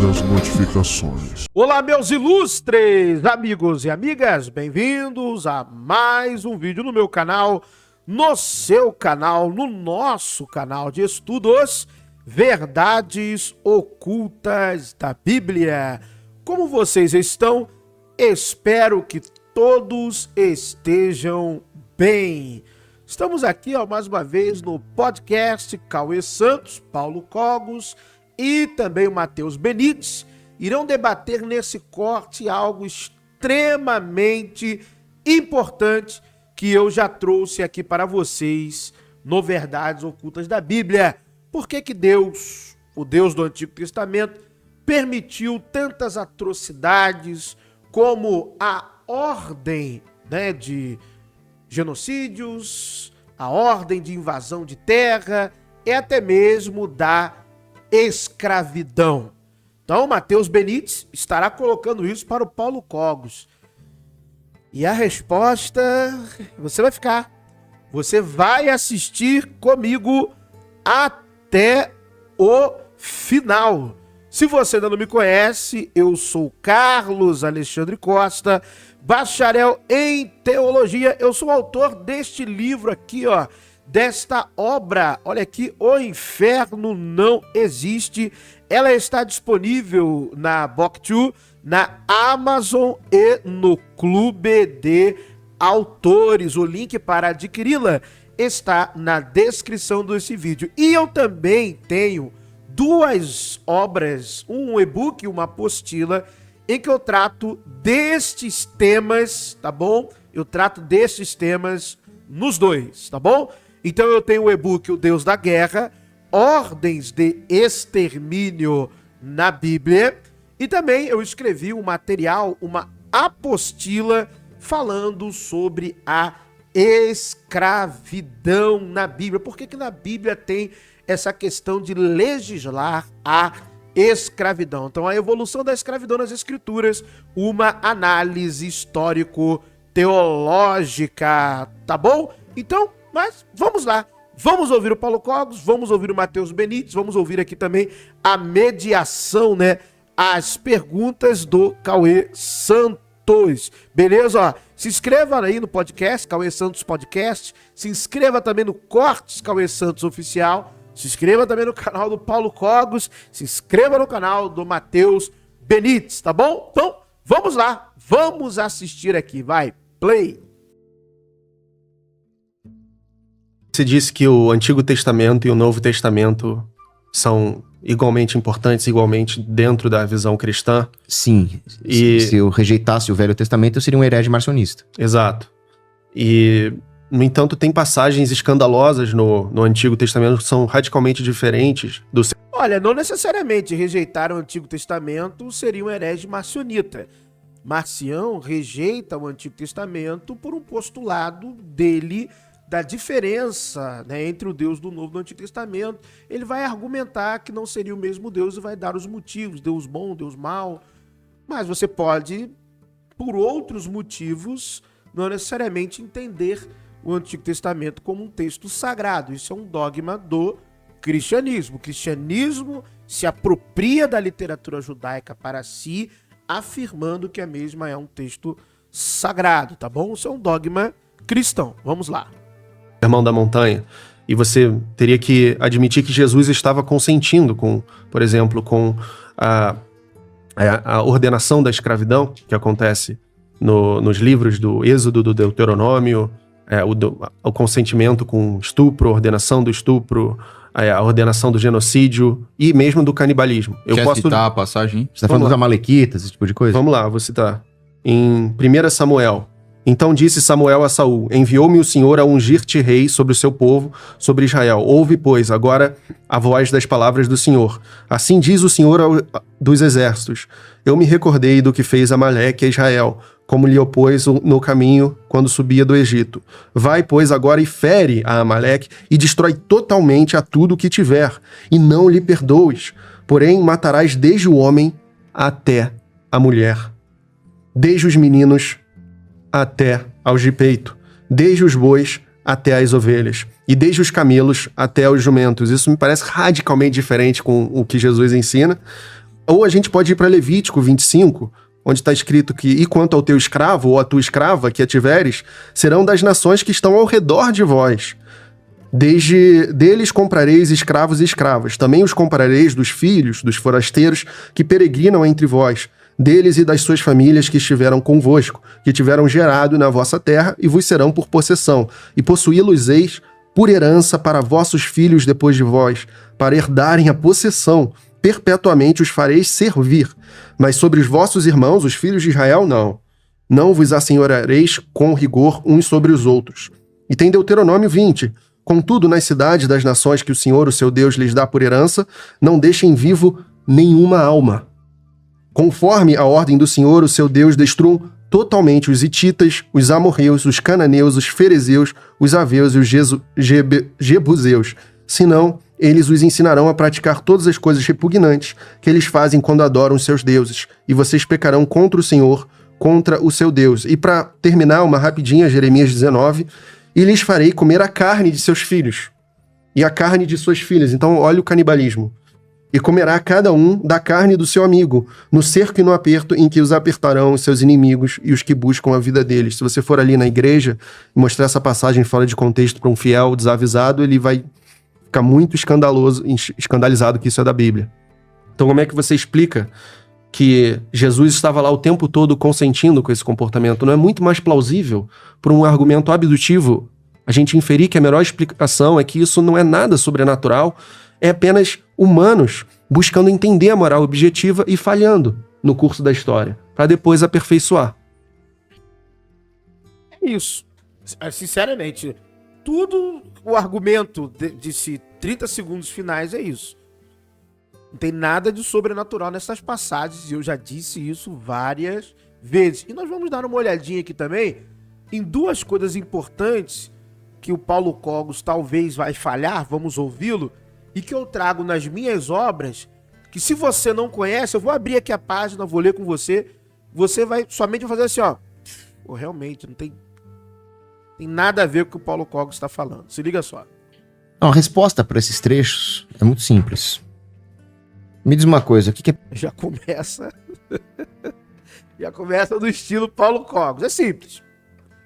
as notificações. Olá, meus ilustres amigos e amigas, bem-vindos a mais um vídeo no meu canal, no seu canal, no nosso canal de estudos, Verdades Ocultas da Bíblia. Como vocês estão? Espero que todos estejam bem. Estamos aqui, mais uma vez no podcast Cauê Santos, Paulo Cogos e também o Matheus Benites. Irão debater nesse corte algo extremamente importante que eu já trouxe aqui para vocês no Verdades Ocultas da Bíblia. Por que que Deus, o Deus do Antigo Testamento, permitiu tantas atrocidades como a ordem, de genocídios, a ordem de invasão de terra e até mesmo da escravidão? Então, o Matheus Benites estará colocando isso para o Paulo Cogos. E a resposta, você vai ficar. Você vai assistir comigo até o final. Se você ainda não me conhece, eu sou Carlos Alexandre Costa, bacharel em teologia. Eu sou autor deste livro aqui, desta obra. Olha aqui, O Inferno Não Existe. Ela está disponível na Booktube, na Amazon e no Clube de Autores. O link para adquiri-la está na descrição desse vídeo. E eu também tenho duas obras, um e-book e uma apostila, em que eu trato destes temas, tá bom? Eu trato destes temas nos dois, tá bom? Então eu tenho o e-book O Deus da Guerra, Ordens de Extermínio na Bíblia, e também eu escrevi um material, uma apostila, falando sobre a escravidão na Bíblia. Por que na Bíblia tem essa questão de legislar a escravidão? Então, a evolução da escravidão nas Escrituras, uma análise histórico-teológica, tá bom? Então, mas vamos lá. Vamos ouvir o Paulo Cogos, vamos ouvir o Matheus Benites, vamos ouvir aqui também a mediação, as perguntas do Cauê Santos. Beleza? Se inscreva aí no podcast, Cauê Santos Podcast. Se inscreva também no Cortes Cauê Santos Oficial. Se inscreva também no canal do Paulo Cogos. Se inscreva no canal do Matheus Benites, tá bom? Então, vamos lá. Vamos assistir aqui. Vai, play. Você disse que o Antigo Testamento e o Novo Testamento são igualmente importantes, igualmente dentro da visão cristã? Sim. Se eu rejeitasse o Velho Testamento, eu seria um herege marcionista. Exato. E, no entanto, tem passagens escandalosas no Antigo Testamento que são radicalmente diferentes do... Olha, não necessariamente rejeitar o Antigo Testamento seria um herege marcionita. Marcião rejeita o Antigo Testamento por um postulado dele da diferença, entre o Deus do Novo e do Antigo Testamento. Ele vai argumentar que não seria o mesmo Deus e vai dar os motivos, Deus bom, Deus mau. Mas você pode, por outros motivos, não necessariamente entender o Antigo Testamento como um texto sagrado. Isso é um dogma do cristianismo. O cristianismo se apropria da literatura judaica para si, afirmando que a mesma é um texto sagrado, tá bom? Isso é um dogma cristão. Vamos lá. Sermão da Montanha, e você teria que admitir que Jesus estava consentindo com, por exemplo, com a ordenação da escravidão que acontece nos livros do Êxodo, do Deuteronômio, o consentimento com estupro, a ordenação do estupro, a ordenação do genocídio e mesmo do canibalismo. Quer citar a passagem? Você está falando dos amalequitas, esse tipo de coisa? Vamos lá, vou citar. Em 1 Samuel. Então disse Samuel a Saul: enviou-me o Senhor a ungir-te rei sobre o seu povo, sobre Israel. Ouve, pois, agora a voz das palavras do Senhor. Assim diz o Senhor dos exércitos: eu me recordei do que fez Amaleque a Israel, como lhe opôs no caminho quando subia do Egito. Vai, pois, agora e fere a Amaleque e destrói totalmente a tudo o que tiver, e não lhe perdoes. Porém, matarás desde o homem até a mulher, desde os meninos até aos de peito, desde os bois até as ovelhas, e desde os camelos até os jumentos. Isso me parece radicalmente diferente com o que Jesus ensina. Ou a gente pode ir para Levítico 25, onde está escrito que, e quanto ao teu escravo ou a tua escrava que a tiveres, serão das nações que estão ao redor de vós. Deles comprareis escravos e escravas. Também os comprareis dos filhos, dos forasteiros que peregrinam entre vós, deles e das suas famílias que estiveram convosco, que tiveram gerado na vossa terra, e vos serão por possessão, e possuí-los-eis por herança para vossos filhos depois de vós, para herdarem a possessão, perpetuamente os fareis servir. Mas sobre os vossos irmãos, os filhos de Israel, não vos assenhorareis com rigor uns sobre os outros. E tem Deuteronômio 20, contudo, nas cidades das nações que o Senhor, o seu Deus, lhes dá por herança, não deixem vivo nenhuma alma. Conforme a ordem do Senhor, o seu Deus, destruam totalmente os hititas, os amorreus, os cananeus, os ferezeus, os aveus e os jebuseus. Senão, eles os ensinarão a praticar todas as coisas repugnantes que eles fazem quando adoram os seus deuses, e vocês pecarão contra o Senhor, contra o seu Deus. E para terminar, uma rapidinha, Jeremias 19, e lhes farei comer a carne de seus filhos e a carne de suas filhas. Então, olha o canibalismo. E comerá cada um da carne do seu amigo, no cerco e no aperto em que os apertarão os seus inimigos e os que buscam a vida deles. Se você for ali na igreja e mostrar essa passagem fora de contexto para um fiel desavisado, ele vai ficar muito escandalizado que isso é da Bíblia. Então, como é que você explica que Jesus estava lá o tempo todo consentindo com esse comportamento? Não é muito mais plausível, por um argumento abdutivo, a gente inferir que a melhor explicação é que isso não é nada sobrenatural, é apenas humanos buscando entender a moral objetiva e falhando no curso da história, para depois aperfeiçoar. É isso. Sinceramente, tudo o argumento de 30 segundos finais é isso. Não tem nada de sobrenatural nessas passagens, e eu já disse isso várias vezes. E nós vamos dar uma olhadinha aqui também em duas coisas importantes que o Paulo Cogos talvez vai falhar, vamos ouvi-lo, e que eu trago nas minhas obras, que se você não conhece, eu vou abrir aqui a página, vou ler com você, você vai somente fazer assim, ó, realmente, não tem nada a ver com o que o Paulo Cogos está falando. Se liga só. Não, a resposta para esses trechos é muito simples. Me diz uma coisa, o que é... Já começa no estilo Paulo Cogos. É simples.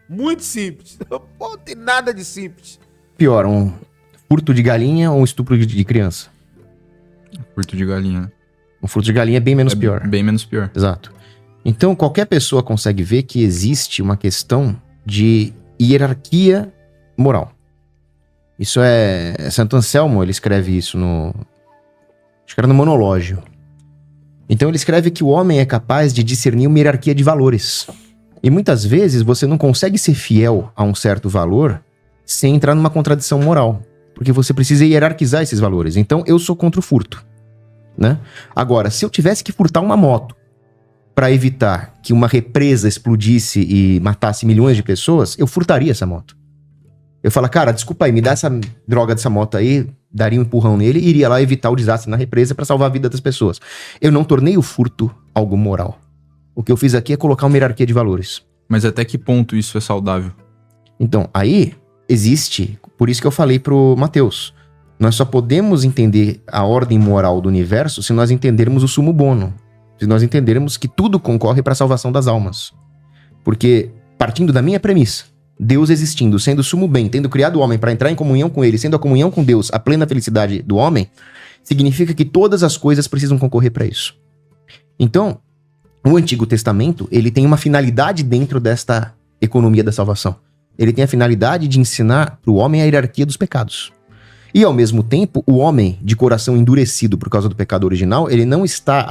Muito simples. Pô, não tem nada de simples. pior, um furto de galinha ou um estupro de criança? Furto de galinha. Um furto de galinha é bem menos pior. Bem menos pior. Exato. Então, qualquer pessoa consegue ver que existe uma questão de hierarquia moral. Isso é... Santo Anselmo, ele escreve isso no... Acho que era no Monológio. Então, ele escreve que o homem é capaz de discernir uma hierarquia de valores. E muitas vezes você não consegue ser fiel a um certo valor sem entrar numa contradição moral. Porque você precisa hierarquizar esses valores. Então, eu sou contra o furto, né? Agora, se eu tivesse que furtar uma moto para evitar que uma represa explodisse e matasse milhões de pessoas, eu furtaria essa moto. Eu falo, cara, desculpa aí, me dá essa droga dessa moto aí, daria um empurrão nele e iria lá evitar o desastre na represa para salvar a vida das pessoas. Eu não tornei o furto algo moral. O que eu fiz aqui é colocar uma hierarquia de valores. Mas até que ponto isso é saudável? Então, aí existe, por isso que eu falei pro Mateus, nós só podemos entender a ordem moral do universo se nós entendermos o sumo bono. Se nós entendermos que tudo concorre para a salvação das almas. Porque, partindo da minha premissa, Deus existindo, sendo sumo bem, tendo criado o homem para entrar em comunhão com ele, sendo a comunhão com Deus a plena felicidade do homem, significa que todas as coisas precisam concorrer para isso. Então, o Antigo Testamento, ele tem uma finalidade dentro desta economia da salvação. Ele tem a finalidade de ensinar para o homem a hierarquia dos pecados. E, ao mesmo tempo, o homem de coração endurecido por causa do pecado original, ele não está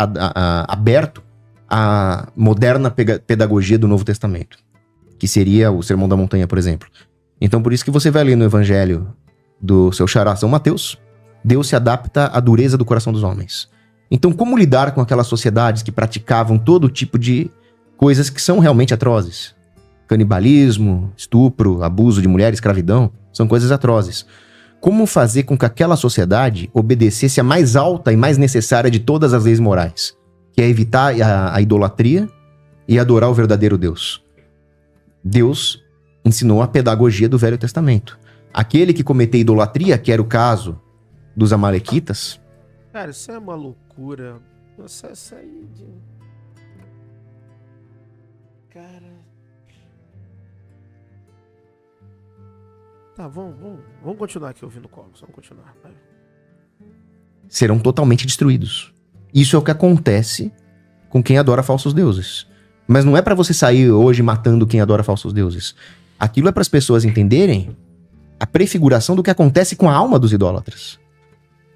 aberto à moderna pedagogia do Novo Testamento, que seria o Sermão da Montanha, por exemplo. Então, por isso que você vai ler no Evangelho do seu xará São Mateus, Deus se adapta à dureza do coração dos homens. Então, como lidar com aquelas sociedades que praticavam todo tipo de coisas que são realmente atrozes? Canibalismo, estupro, abuso de mulher, escravidão, são coisas atrozes. Como fazer com que aquela sociedade obedecesse a mais alta e mais necessária de todas as leis morais, que é evitar a idolatria e adorar o verdadeiro Deus? Deus ensinou a pedagogia do Velho Testamento. Aquele que cometeu idolatria, que era o caso dos amalequitas... Cara, isso é uma loucura. Essa aí de... Cara... Tá, vamos continuar aqui ouvindo Cogos. Vamos continuar. Vai. Serão totalmente destruídos. Isso é o que acontece com quem adora falsos deuses. Mas não é pra você sair hoje matando quem adora falsos deuses. Aquilo é para as pessoas entenderem a prefiguração do que acontece com a alma dos idólatras.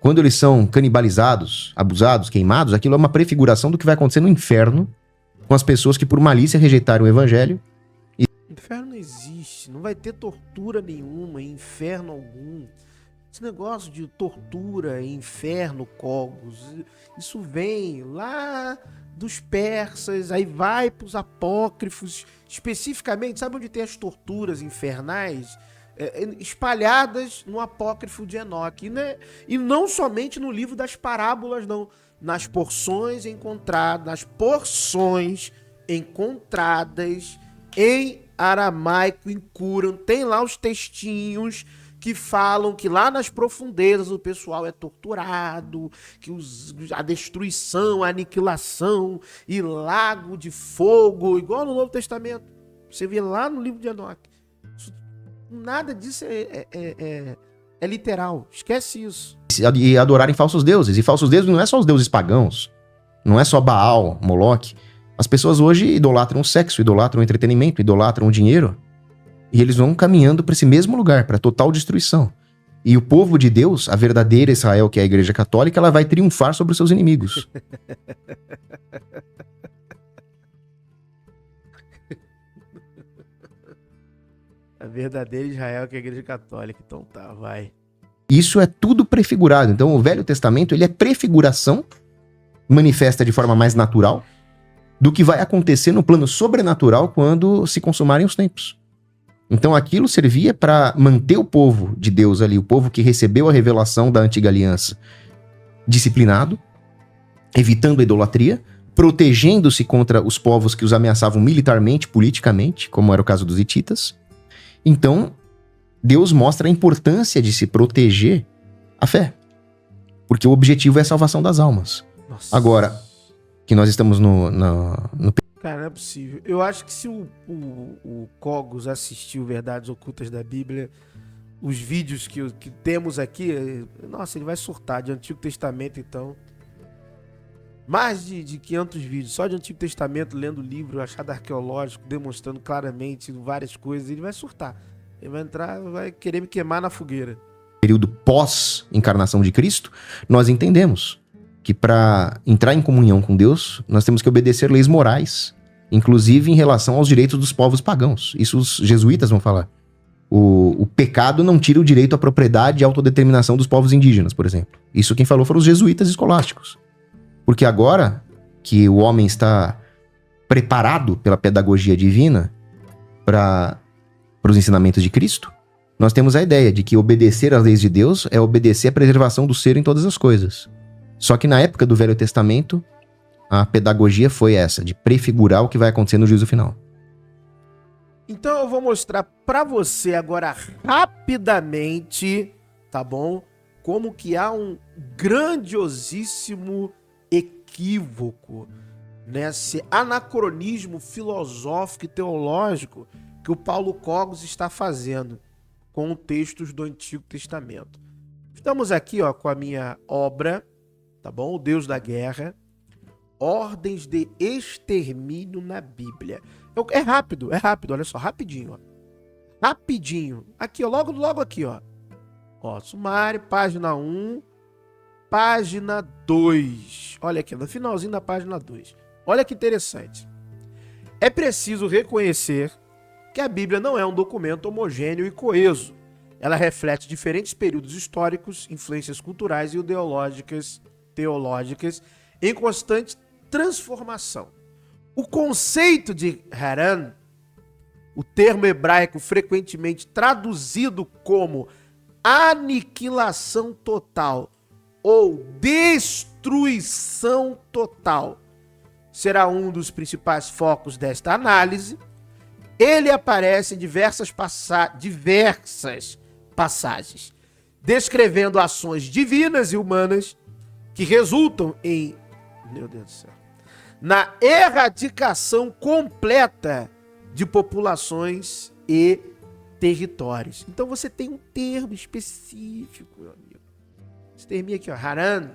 Quando eles são canibalizados, abusados, queimados, aquilo é uma prefiguração do que vai acontecer no inferno com as pessoas que por malícia rejeitaram o evangelho. Inferno não existe, não vai ter tortura nenhuma, inferno algum. Esse negócio de tortura, inferno, Cogos, isso vem lá dos persas, aí vai para os apócrifos, especificamente, sabe onde tem as torturas infernais? Espalhadas no apócrifo de Enoque, né? E não somente no livro das parábolas, não, nas porções encontradas em aramaico, em Qumran, tem lá os textinhos que falam que lá nas profundezas o pessoal é torturado, que a destruição, a aniquilação e lago de fogo, igual no Novo Testamento. Você vê lá no livro de Enoque. Nada disso é literal. Esquece isso. E adorarem falsos deuses. E falsos deuses não é só os deuses pagãos. Não é só Baal, Moloque. As pessoas hoje idolatram o sexo, idolatram o entretenimento, idolatram o dinheiro. E eles vão caminhando para esse mesmo lugar, para total destruição. E o povo de Deus, a verdadeira Israel, que é a Igreja Católica, ela vai triunfar sobre os seus inimigos. A verdadeira Israel, que é a Igreja Católica. Então tá, vai. Isso é tudo prefigurado. Então o Velho Testamento, ele é prefiguração, manifesta de forma mais natural, do que vai acontecer no plano sobrenatural quando se consumarem os tempos. Então aquilo servia para manter o povo de Deus ali, o povo que recebeu a revelação da antiga aliança, disciplinado, evitando a idolatria, protegendo-se contra os povos que os ameaçavam militarmente, politicamente, como era o caso dos hititas. Então, Deus mostra a importância de se proteger a fé, porque o objetivo é a salvação das almas. Nossa. Agora, que nós estamos no Cara, não é possível. Eu acho que se o Cogos assistiu Verdades Ocultas da Bíblia, os vídeos que temos aqui, nossa, ele vai surtar de Antigo Testamento, então. Mais de 500 vídeos, só de Antigo Testamento, lendo livro, achado arqueológico, demonstrando claramente várias coisas, ele vai surtar. Ele vai entrar, vai querer me queimar na fogueira. período pós-encarnação de Cristo, nós entendemos que para entrar em comunhão com Deus, nós temos que obedecer leis morais, inclusive em relação aos direitos dos povos pagãos. Isso os jesuítas vão falar. O pecado não tira o direito à propriedade e autodeterminação dos povos indígenas, por exemplo. Isso quem falou foram os jesuítas escolásticos. Porque agora que o homem está preparado pela pedagogia divina para os ensinamentos de Cristo, nós temos a ideia de que obedecer às leis de Deus é obedecer à preservação do ser em todas as coisas. Só que na época do Velho Testamento, a pedagogia foi essa, de prefigurar o que vai acontecer no juízo final. Então eu vou mostrar pra você agora rapidamente, tá bom? Como que há um grandiosíssimo equívoco nesse anacronismo filosófico e teológico que o Paulo Cogos está fazendo com textos do Antigo Testamento. Estamos aqui, ó, com a minha obra, tá bom? O Deus da Guerra, Ordens de Extermínio na Bíblia. É rápido, olha só, rapidinho, ó. Rapidinho. Aqui, ó, logo aqui, ó. Ó, sumário, página 1, página 2. Olha aqui, no finalzinho da página 2. Olha que interessante. É preciso reconhecer que a Bíblia não é um documento homogêneo e coeso. Ela reflete diferentes períodos históricos, influências culturais e teológicas em constante transformação. O conceito de Haran, o termo hebraico frequentemente traduzido como aniquilação total ou destruição total, será um dos principais focos desta análise. Ele aparece em diversas passagens, descrevendo ações divinas e humanas que resultam em Meu Deus do céu. Na erradicação completa de populações e territórios. Então você tem um termo específico, meu amigo. Esse termo aqui, ó, Haran.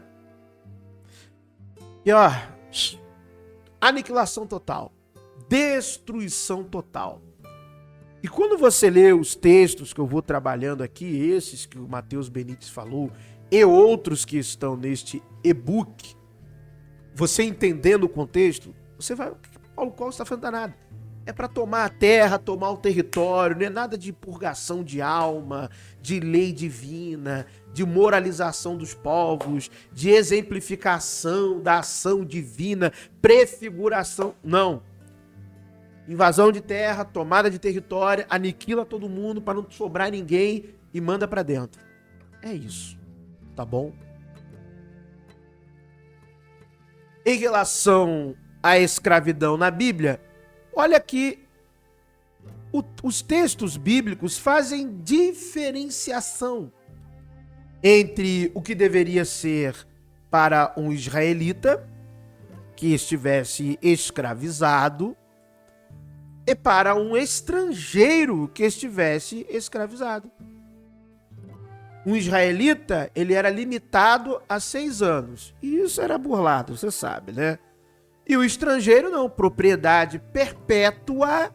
E ó, aniquilação total, destruição total. E quando você lê os textos que eu vou trabalhando aqui, esses que o Matheus Benites falou, e outros que estão neste e-book, você entendendo o contexto, você vai... Paulo Cogos está falando nada. É para tomar a terra, tomar o território, não é nada de purgação de alma, de lei divina, de moralização dos povos, de exemplificação da ação divina, prefiguração. Não. Invasão de terra, tomada de território, aniquila todo mundo para não sobrar ninguém e manda para dentro. É isso. Tá bom? Em relação à escravidão na Bíblia, olha que os textos bíblicos fazem diferenciação entre o que deveria ser para um israelita que estivesse escravizado e para um estrangeiro que estivesse escravizado. Um israelita, ele era limitado a 6 anos. E isso era burlado, você sabe, né? E o estrangeiro não, propriedade perpétua,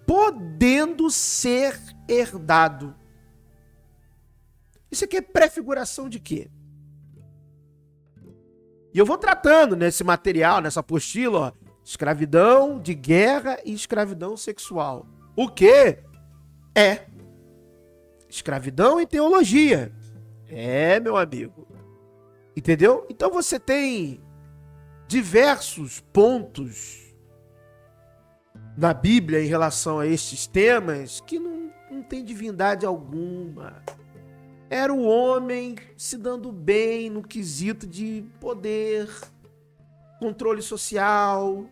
podendo ser herdado. Isso aqui é prefiguração de quê? E eu vou tratando nesse material, nessa apostila, ó, escravidão de guerra e escravidão sexual. O quê? É escravidão em teologia. É, meu amigo. Entendeu? Então você tem diversos pontos na Bíblia em relação a estes temas que não tem divindade alguma. Era o homem se dando bem no quesito de poder, controle social.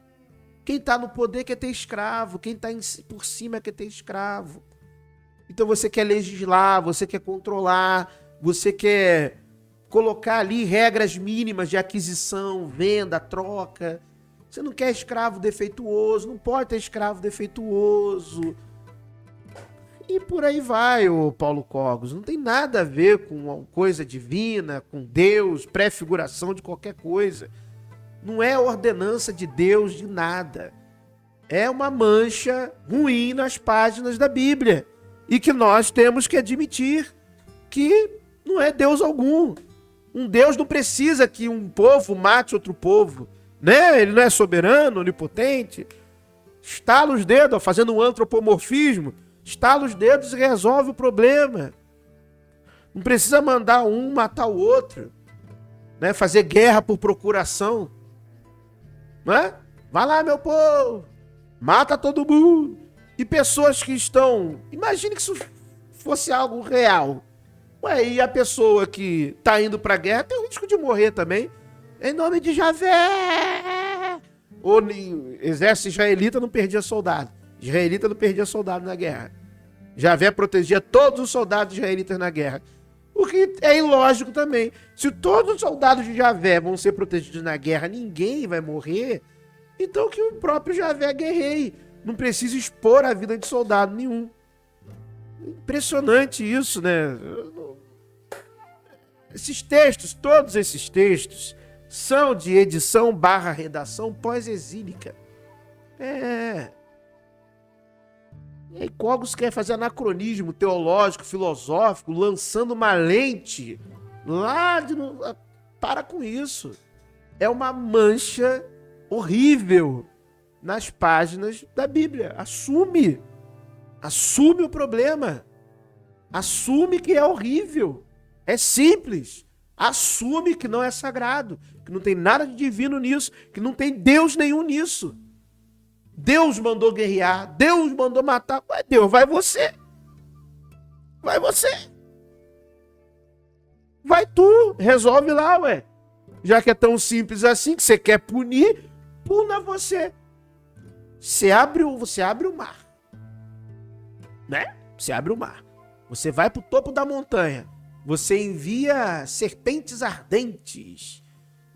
Quem está no poder quer ter escravo, quem está por cima quer ter escravo. Então você quer legislar, você quer controlar, você quer colocar ali regras mínimas de aquisição, venda, troca. Você não quer escravo defeituoso, não pode ter escravo defeituoso. E por aí vai, ô Paulo Cogos. Não tem nada a ver com uma coisa divina, com Deus, prefiguração de qualquer coisa. Não é ordenança de Deus de nada. É uma mancha ruim nas páginas da Bíblia. E que nós temos que admitir que não é Deus algum. Um Deus não precisa que um povo mate outro povo. Né? Ele não é soberano, onipotente. Estala os dedos, ó, fazendo um antropomorfismo. Estala os dedos e resolve o problema. Não precisa mandar um matar o outro. Né? Fazer guerra por procuração. Não é? Vai lá, meu povo. Mata todo mundo. E pessoas que estão... Imagine que isso fosse algo real. Ué, e a pessoa que tá indo pra guerra tem o risco de morrer também. Em nome de Javé. O exército israelita não perdia soldado. Israelita não perdia soldado na guerra. Javé protegia todos os soldados israelitas na guerra. O que é ilógico também. Se todos os soldados de Javé vão ser protegidos na guerra, ninguém vai morrer. Então que o próprio Javé guerreie. Não precisa expor a vida de soldado nenhum. Impressionante isso, né? Esses textos, todos esses textos, são de edição / redação pós-exílica. É. E aí Cogos quer fazer anacronismo teológico, filosófico, lançando uma lente lá de... Para com isso. É uma mancha horrível nas páginas da Bíblia. Assume. Assume o problema. Assume que é horrível. É simples. Assume que não é sagrado. Que não tem nada de divino nisso. Que não tem Deus nenhum nisso. Deus mandou guerrear. Deus mandou matar. Ué, Deus, vai você. Vai você. Vai tu. Resolve lá, ué. Já que é tão simples assim, que você quer punir, puna você. Você abre o mar. Né? Você abre o mar. Você vai pro topo da montanha. Você envia serpentes ardentes.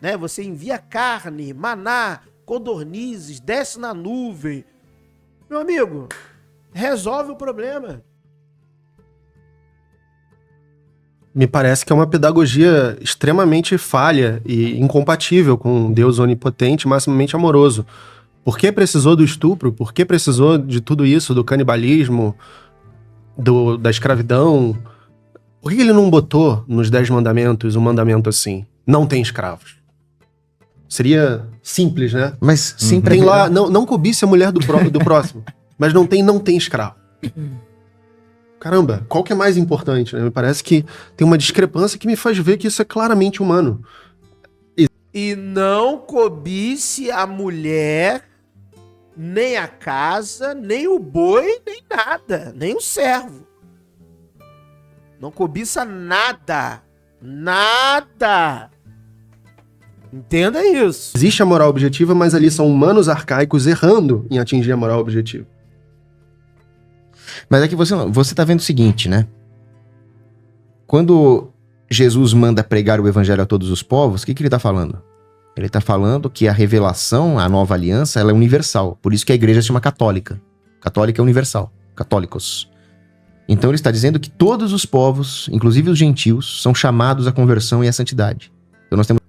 né? Você envia carne, maná, codornizes, desce na nuvem. Meu amigo, resolve o problema. Me parece que é uma pedagogia extremamente falha e incompatível com um Deus onipotente, maximamente amoroso. Por que precisou do estupro? Por que precisou de tudo isso, do canibalismo, da escravidão? Por que ele não botou nos 10 mandamentos um mandamento assim? Não tem escravos. Seria simples, né? Mas sempre Tem lá, não cobice a mulher do próximo, mas não tem escravo. Caramba, qual que é mais importante, né? Me parece que tem uma discrepância que me faz ver que isso é claramente humano. E não cobice a mulher, nem a casa, nem o boi, nem nada, nem o servo. Não cobiça nada. Nada. Entenda isso. Existe a moral objetiva, mas ali são humanos arcaicos errando em atingir a moral objetiva. Mas é que você tá vendo o seguinte, né? Quando Jesus manda pregar o evangelho a todos os povos, o que ele tá falando? Ele tá falando que a revelação, a nova aliança, ela é universal. Por isso que a igreja se chama católica. Católica é universal. Católicos. Então ele está dizendo que todos os povos, inclusive os gentios, são chamados à conversão e à santidade. Então nós temos...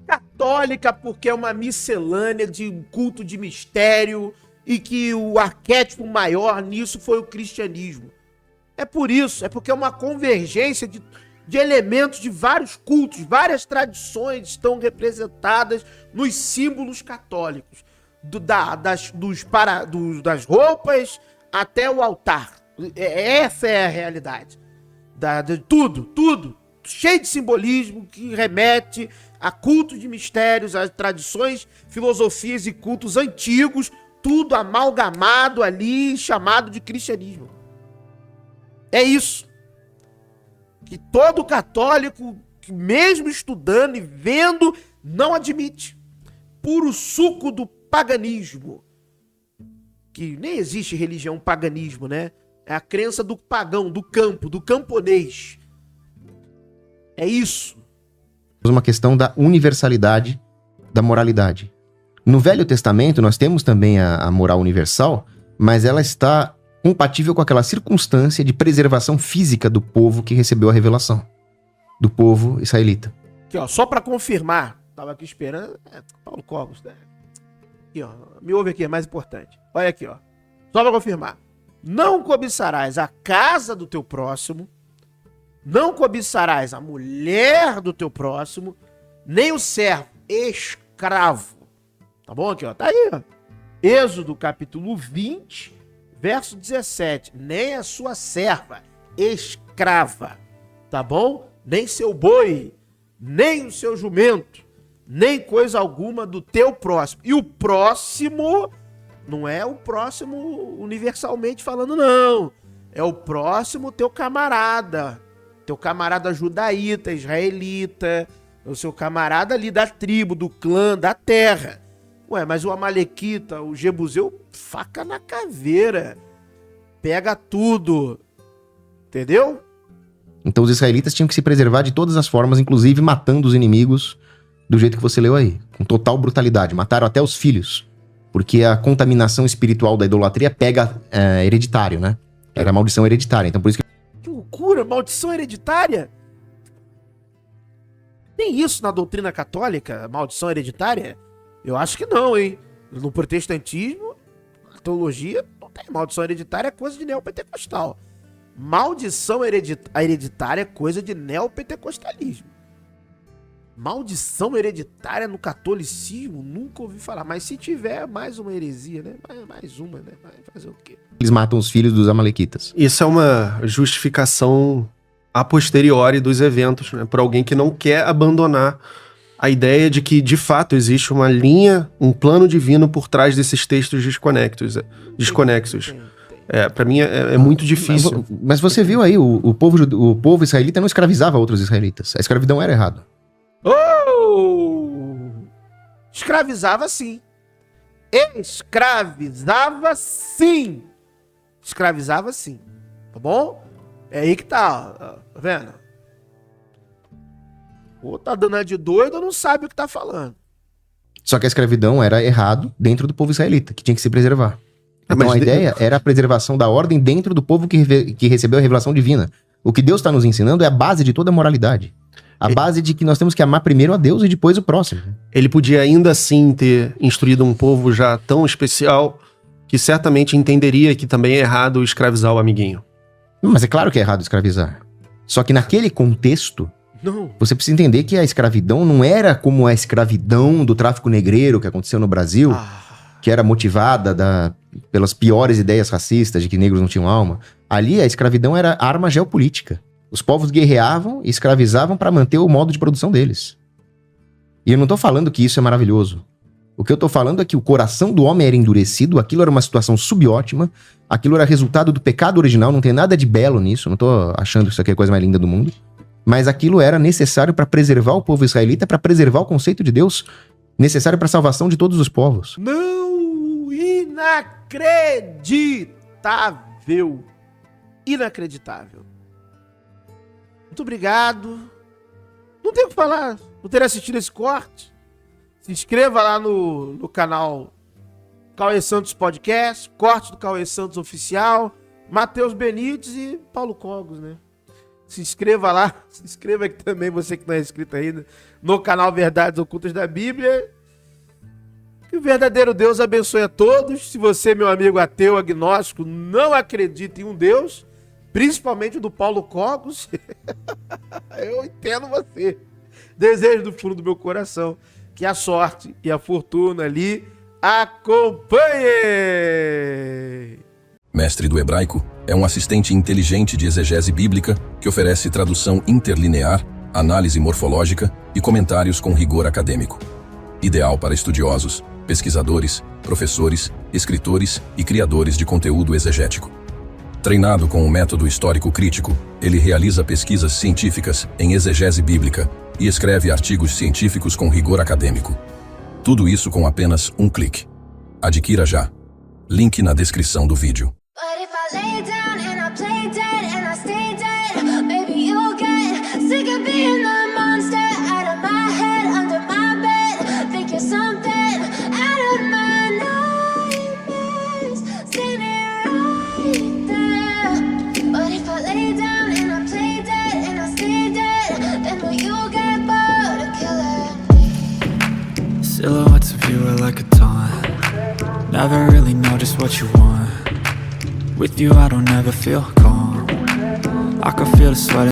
Católica porque é uma miscelânea de um culto de mistério e que o arquétipo maior nisso foi o cristianismo. É por isso, é porque é uma convergência de elementos de vários cultos, várias tradições estão representadas nos símbolos católicos, das roupas até o altar. Essa é a realidade. De tudo, cheio de simbolismo que remete a cultos de mistérios, a tradições, filosofias e cultos antigos, tudo amalgamado ali, chamado de cristianismo. É isso. Que todo católico, mesmo estudando e vendo, não admite. Puro suco do paganismo. Que nem existe religião paganismo, né? É a crença do pagão, do campo, do camponês. É isso. uma questão da universalidade da moralidade. No Velho Testamento nós temos também a moral universal, mas ela está compatível com aquela circunstância de preservação física do povo que recebeu a revelação, do povo israelita. Aqui, ó, só para confirmar, tava aqui esperando, Paulo Cogos, né? Aqui, ó, me ouve aqui, é mais importante. Olha aqui, ó, só para confirmar. Não cobiçarás a casa do teu próximo, não cobiçarás a mulher do teu próximo, nem o servo, escravo. Tá bom aqui, ó, tá aí, ó. Êxodo capítulo 20, verso 17. Nem a sua serva, escrava, tá bom? Nem seu boi, nem o seu jumento, nem coisa alguma do teu próximo. E o próximo não é o próximo universalmente falando, não. É o próximo teu camarada judaíta, israelita, o seu camarada ali da tribo, do clã, da terra. Ué, mas o amalequita, o jebuseu, faca na caveira, pega tudo, entendeu? Então os israelitas tinham que se preservar de todas as formas, inclusive matando os inimigos do jeito que você leu aí, com total brutalidade. Mataram até os filhos, porque a contaminação espiritual da idolatria pega hereditário, né? Era a maldição hereditária, então por isso que... Que loucura, maldição hereditária? Tem isso na doutrina católica, maldição hereditária? Eu acho que não, hein? No protestantismo, na teologia, não tem maldição hereditária, é coisa de neopentecostal. Maldição hereditária é coisa de neopentecostalismo. Maldição hereditária no catolicismo, nunca ouvi falar. Mas se tiver, mais uma heresia, né? Mais uma, né? Vai fazer o quê? Eles matam os filhos dos amalequitas. Isso é uma justificação a posteriori dos eventos, né? Por alguém que não quer abandonar a ideia de que, de fato, existe uma linha, um plano divino por trás desses textos desconexos. Pra mim é muito difícil. Mas você viu aí, o povo israelita não escravizava outros israelitas. A escravidão era errada. Escravizava sim. Escravizava sim. Escravizava sim. Tá bom? É aí que tá, ó. Tá vendo? Ou tá dando a de doido ou não sabe o que tá falando. Só que a escravidão era errado dentro do povo israelita, que tinha que se preservar. Então Mas a ideia era a preservação da ordem dentro do povo que recebeu a revelação divina. O que Deus está nos ensinando é a base de toda a moralidade. A base de que nós temos que amar primeiro a Deus e depois o próximo. Ele podia ainda assim ter instruído um povo já tão especial que certamente entenderia que também é errado escravizar o amiguinho. Mas é claro que é errado escravizar. Só que naquele contexto, Não. você precisa entender que a escravidão não era como a escravidão do tráfico negreiro que aconteceu no Brasil, que era motivada pelas piores ideias racistas de que negros não tinham alma. Ali a escravidão era arma geopolítica. Os povos guerreavam e escravizavam para manter o modo de produção deles. E eu não tô falando que isso é maravilhoso. O que eu tô falando é que o coração do homem era endurecido, aquilo era uma situação subótima, aquilo era resultado do pecado original, não tem nada de belo nisso, não tô achando que isso aqui é a coisa mais linda do mundo. Mas aquilo era necessário para preservar o povo israelita, para preservar o conceito de Deus, necessário para a salvação de todos os povos. Não! Inacreditável! Inacreditável. Muito obrigado. Não tenho o que falar. Por ter assistido esse corte. Se inscreva lá no canal Cauê Santos Podcast, corte do Cauê Santos Oficial, Matheus Benites e Paulo Cogos, né? Se inscreva lá, se inscreva aqui também, você que não é inscrito ainda, no canal Verdades Ocultas da Bíblia. Que o verdadeiro Deus abençoe a todos. Se você, meu amigo ateu, agnóstico, não acredita em um Deus, principalmente o do Paulo Cogos, eu entendo você. Desejo do fundo do meu coração que a sorte e a fortuna ali acompanhem. Mestre do Hebraico é um assistente inteligente de exegese bíblica que oferece tradução interlinear, análise morfológica e comentários com rigor acadêmico. Ideal para estudiosos, pesquisadores, professores, escritores e criadores de conteúdo exegético. Treinado com o método histórico crítico, ele realiza pesquisas científicas em exegese bíblica e escreve artigos científicos com rigor acadêmico. Tudo isso com apenas um clique. Adquira já. Link na descrição do vídeo. But if I lay down and I play dead and I stay dead, maybe you'll get sick of being the monster out of my head, under my bed. Think you're something out of my nightmares, standing right there. But if I lay down and I play dead and I stay dead, then will you get bored of killing me? Silhouettes of you are like a taunt. Never really know just what you want. With you I don't ever feel calm. I can feel the sweat